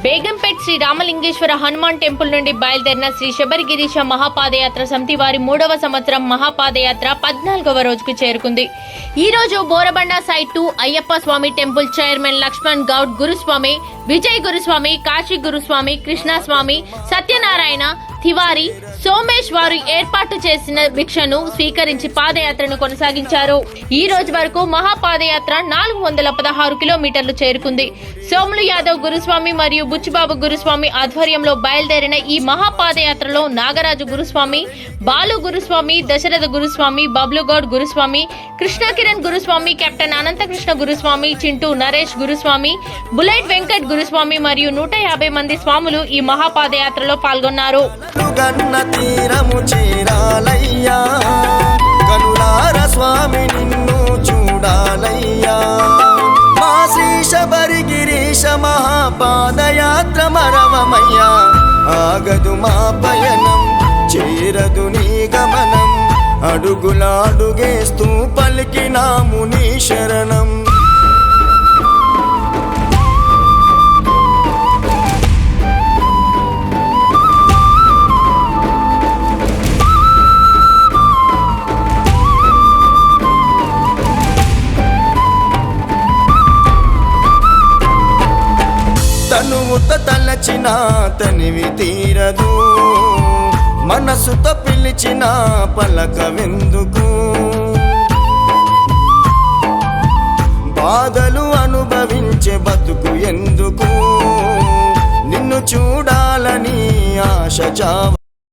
Begumpet Shri Ramalingeswara Hanuman temple నుండి బయలుదేరిన శ్రీ శబరిగిరీశ మహాపాదయాత్ర సమితి వారి 3వ సంవత్సరం మహాపాదయాత్ర 14వ రోజుకు చేరుకుంది. ఈ రోజు బోరబండ సైట్ 2 అయ్యప్ప స్వామి టెంపుల్ చైర్మన్ లక్ష్మణ్ గౌడ్ గురుస్వామి, విజయ్ గురుస్వామి, కాశీ గురుస్వామి, కృష్ణస్వామి, సత్యనారాయణ తివారి, సోమేష్ వారు ఏర్పాటు చేసిన భిక్షను స్వీకరించి పాదయాత్రను కొనసాగించారు. ఈ రోజు వరకు మహాపాదయాత్ర 416 కిలోమీటర్లు చేరుకుంది. సోములు యాదవ్ గురుస్వామి మరియు బుచ్చిబాబు గురుస్వామి ఆధ్వర్యంలో బయలుదేరిన ఈ మహాపాదయాత్రలో నాగరాజు గురుస్వామి, బాలు గురుస్వామి, దశరథ గురుస్వామి, బబ్లుగౌడ్ గురుస్వామి, కృష్ణకిరణ్ గురుస్వామి, కెప్టెన్ అనంతకృష్ణ గురుస్వామి, చింటూ నరేష్ గురుస్వామి, బుల్లెట్ వెంకట్ గురుస్వామి మరియు 150 మంది స్వాములు ఈ మహాపాదయాత్రలో పాల్గొన్నారు. స్వామి నిన్ను చూడాలయ్యా, మా శ్రీ శబరిగిరీశ మహాపాదయాత్ర మరవమయ్యా. ఆగదు మా పయనం, చేరదు నీ గమనం, అడుగులాడుగేస్తూ పలికినాము నీ శరణం. తనువుత తలచిన తనివి తీరదు, మనసుతో పిలిచిన పలకవెందుకు. బాధలు అనుభవించే బతుకు ఎందుకు, నిన్ను చూడాలని ఆశ చావ